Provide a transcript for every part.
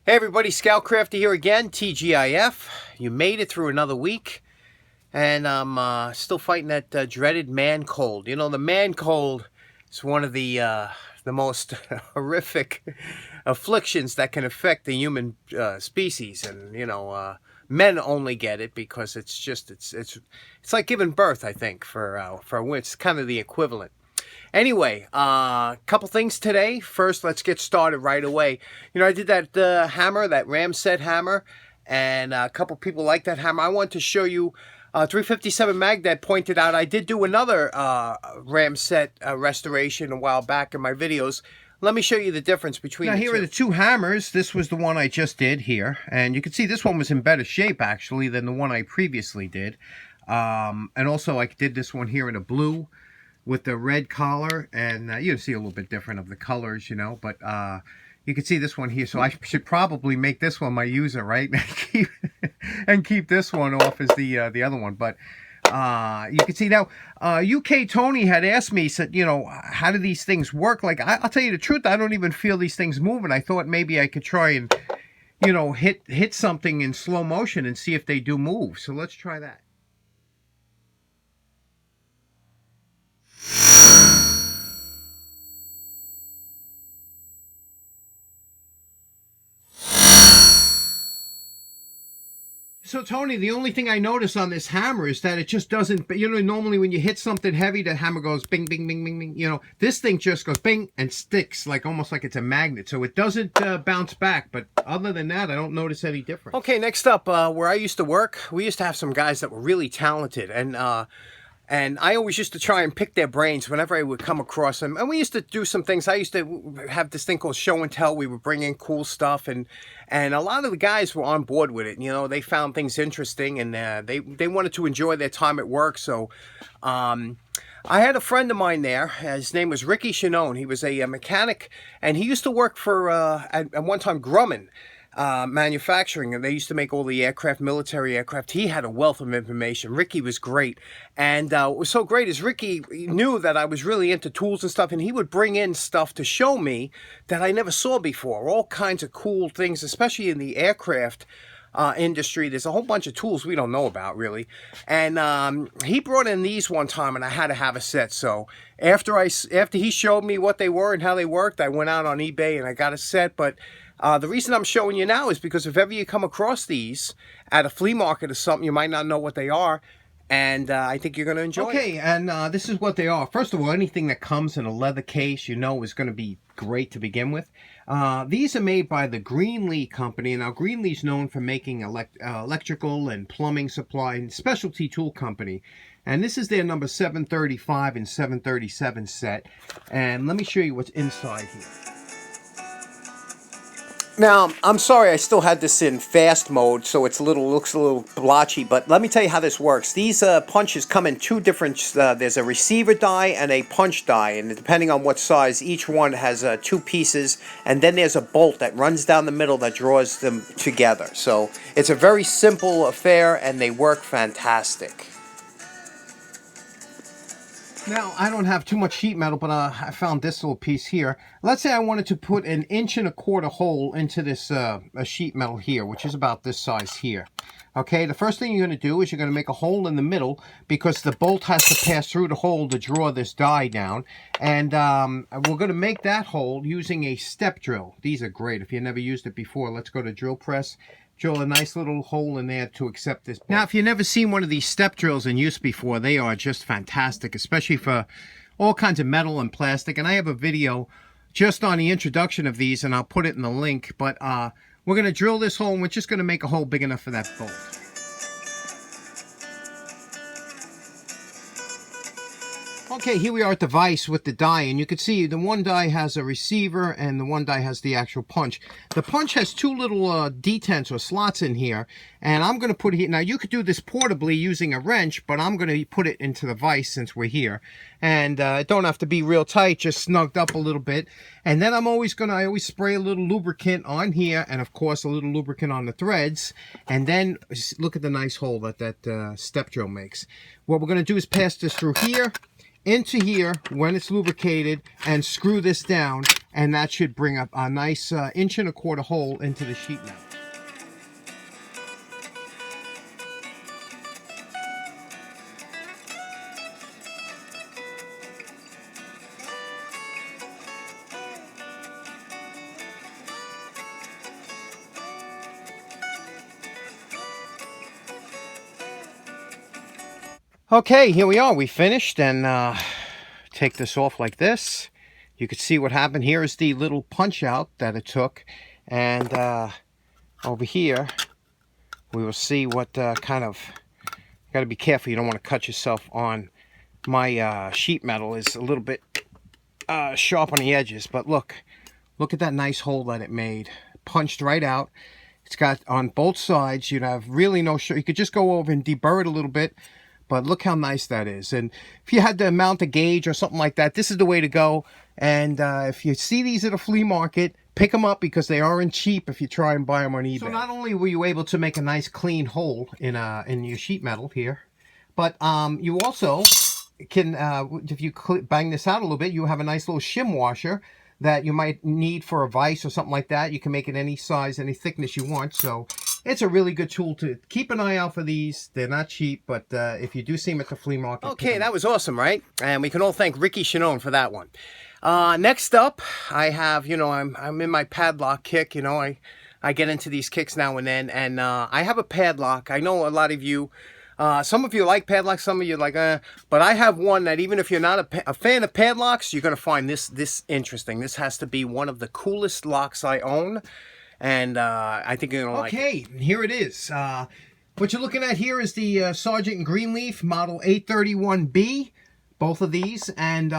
Hey everybody, Scoutcrafter here again, TGIF. You made it through another week, and I'm still fighting that dreaded man cold. You know, the man cold is one of the most horrific afflictions that can affect the human species, and men only get it because it's like giving birth. I think for it's kind of the equivalent. Anyway, couple things today. First, let's get started right away. You know, I did that hammer, that ram set hammer, and a couple people like that hammer. I want to show you 357 Magdad pointed out I did do another ram set restoration a while back in my videos. Let me show you the difference between the two. Now, here are the two hammers. This was the one I just did here, and you can see this one was in better shape, actually, than the one I previously did. And also, I did this one here in a blue with the red collar, and you can see a little bit different of the colors, you know, but you can see this one here, so I should probably make this one my user, right? and keep this one off as the other one. But you can see now, UK Tony had asked me, said, you know, how do these things work? Like, I'll tell you the truth, I don't even feel these things moving. I thought maybe I could try and, you know, hit something in slow motion and see if they do move. So let's try that. So, Tony, the only thing I notice on this hammer is that it just doesn't, you know, normally when you hit something heavy, the hammer goes bing, bing, bing, bing, bing. You know, this thing just goes bing and sticks, like almost like it's a magnet. So it doesn't bounce back. But other than that, I don't notice any difference. Okay, next up, where I used to work, we used to have some guys that were really talented. And I always used to try and pick their brains whenever I would come across them. And we used to do some things. I used to have this thing called show and tell. We would bring in cool stuff. And a lot of the guys were on board with it. You know, they found things interesting, and they wanted to enjoy their time at work. So I had a friend of mine there. His name was Ricky Shanone. He was a mechanic, and he used to work for, at one time, Grumman manufacturing, and they used to make all the aircraft, military aircraft. He had a wealth of information. Ricky was great, and what was so great is Ricky knew that I was really into tools and stuff, and he would bring in stuff to show me that I never saw before. All kinds of cool things, especially in the aircraft industry. There's a whole bunch of tools we don't know about, really. And he brought in these one time, and I had to have a set. So after he showed me what they were and how they worked, I went out on eBay and I got a set. But the reason I'm showing you now is because if ever you come across these at a flea market or something, you might not know what they are, and I think you're going to enjoy it. Okay, and this is what they are. First of all, anything that comes in a leather case, you know, is going to be great to begin with. These are made by the GreenLee company. Now, GreenLee's known for making electrical and plumbing supply and specialty tool company. And this is their number 735 and 737 set. And let me show you what's inside here. Now, I'm sorry I still had this in fast mode, so looks a little blotchy, but let me tell you how this works. These punches come in two different, there's a receiver die and a punch die, and depending on what size, each one has two pieces, and then there's a bolt that runs down the middle that draws them together. So it's a very simple affair, and they work fantastic. Now, I don't have too much sheet metal, but I found this little piece here. Let's say I wanted to put an 1.25 inch hole into this sheet metal here, which is about this size here. Okay, the first thing you're going to do is you're going to make a hole in the middle because the bolt has to pass through the hole to draw this die down. And we're going to make that hole using a step drill. These are great. If you never used it before, let's go to drill press. Drill a nice little hole in there to accept this bolt. Now, if you've never seen one of these step drills in use before, they are just fantastic, especially for all kinds of metal and plastic. And I have a video just on the introduction of these, and I'll put it in the link. But we're going to drill this hole, and we're just going to make a hole big enough for that bolt. Okay, here we are at the vise with the die, and you can see the one die has a receiver and the one die has the actual punch. The punch has two little detents or slots in here, and I'm going to put it here. Now, you could do this portably using a wrench, but I'm going to put it into the vise since we're here. And it don't have to be real tight, just snugged up a little bit. And then I always spray a little lubricant on here, and of course a little lubricant on the threads. And then look at the nice hole that step drill makes. What we're going to do is pass this through here. into here when it's lubricated and screw this down, and that should bring up a nice 1.25 inch hole into the sheet metal. Okay, here we are. We finished, and take this off like this. You can see what happened. Here is the little punch out that it took, and over here we will see what kind of, got to be careful, you don't want to cut yourself on. My sheet metal is a little bit sharp on the edges, but look at that nice hole that it made. Punched right out. It's got on both sides, you'd have really no you could just go over and deburr it a little bit. But look how nice that is. And if you had to mount a gauge or something like that, this is the way to go. And if you see these at a flea market, pick them up because they aren't cheap if you try and buy them on eBay. So not only were you able to make a nice clean hole in your sheet metal here, but you also can, if you bang this out a little bit, you have a nice little shim washer that you might need for a vise or something like that. You can make it any size, any thickness you want. So it's a really good tool to keep an eye out for these. They're not cheap, but if you do see them at the flea market. Okay, that was awesome, right? And we can all thank Ricky Shanone for that one. Next up, I have, you know, I'm in my padlock kick. You know, I get into these kicks now and then, and I have a padlock. I know a lot of you, some of you like padlocks, some of you like, but I have one that even if you're not a fan of padlocks, you're going to find this interesting. This has to be one of the coolest locks I own. And I think you're going to like it. Okay, here it is. What you're looking at here is the Sergeant and GreenLee model 831B. Both of these. And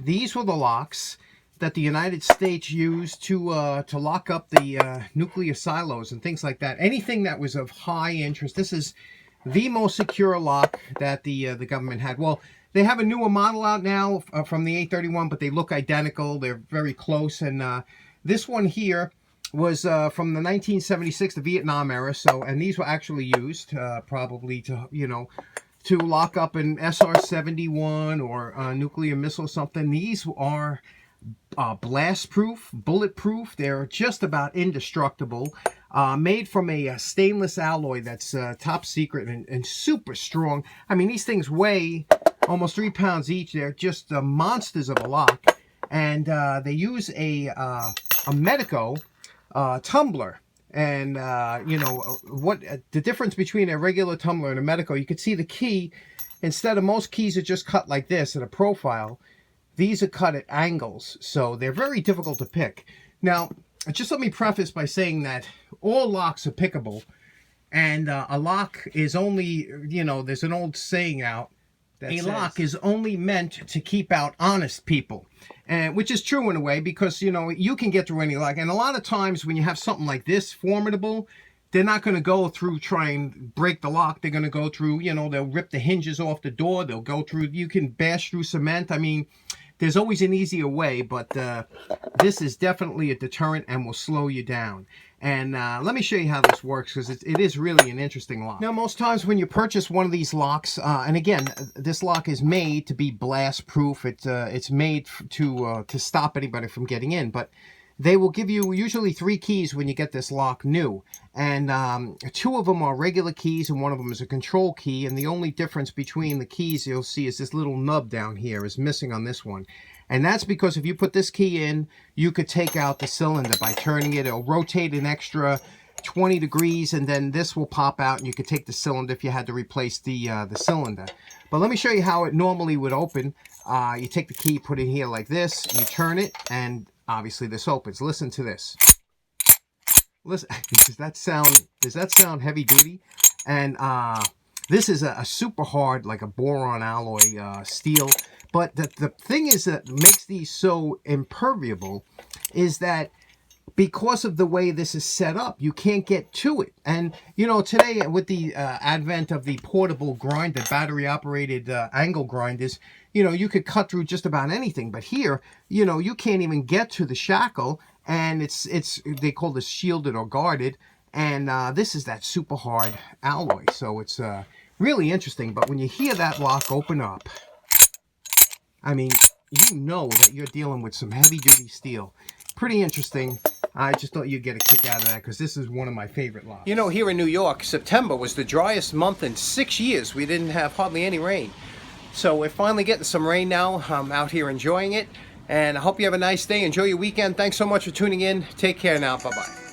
these were the locks that the United States used to lock up the nuclear silos and things like that. Anything that was of high interest. This is the most secure lock that the government had. Well, they have a newer model out now from the 831, but they look identical. They're very close. And this one here was from the 1976, the Vietnam era. So, and these were actually used probably to, you know, to lock up an SR-71 or a nuclear missile or something. These are blast-proof, bulletproof. They're just about indestructible. Made from a stainless alloy that's top secret and super strong. I mean, these things weigh almost 3 pounds each. They're just monsters of a lock. And they use a Medico tumbler. And you know what the difference between a regular tumbler and a Medico, you can see the key, instead of most keys are just cut like this at a profile, these are cut at angles, so they're very difficult to pick. Now just let me preface by saying that all locks are pickable, and a lock is only, you know, there's an old saying out, that a lock is only meant to keep out honest people. And which is true in a way, because, you know, you can get through any lock. And a lot of times when you have something like this formidable, they're not going to go through try and break the lock. They're going to go through, you know, they'll rip the hinges off the door. They'll go through, you can bash through cement. I mean, there's always an easier way, but this is definitely a deterrent and will slow you down. And let me show you how this works, because it is really an interesting lock. Now, most times when you purchase one of these locks, and again, this lock is made to be blast proof. It's made to stop anybody from getting in, but they will give you usually 3 keys when you get this lock new. And 2 of them are regular keys and 1 of them is a control key. And the only difference between the keys you'll see is this little nub down here is missing on this one. And that's because if you put this key in, you could take out the cylinder by turning it. It'll rotate an extra 20 degrees, and then this will pop out, and you could take the cylinder if you had to replace the cylinder. But let me show you how it normally would open. You take the key, put it here like this, you turn it, and obviously this opens. Listen to this. Listen, does that sound heavy duty? And this is a super hard, like a boron alloy steel. But the thing is that makes these so impermeable is that because of the way this is set up, you can't get to it. And, you know, today with the advent of the portable grinder, battery-operated angle grinders, you know, you could cut through just about anything. But here, you know, you can't even get to the shackle, and they call this shielded or guarded. And this is that super hard alloy. So it's really interesting. But when you hear that lock open up, I mean, you know that you're dealing with some heavy-duty steel. Pretty interesting. I just thought you'd get a kick out of that because this is one of my favorite lots. You know, here in New York, September was the driest month in 6 years. We didn't have hardly any rain. So we're finally getting some rain now. I'm out here enjoying it. And I hope you have a nice day. Enjoy your weekend. Thanks so much for tuning in. Take care now. Bye-bye.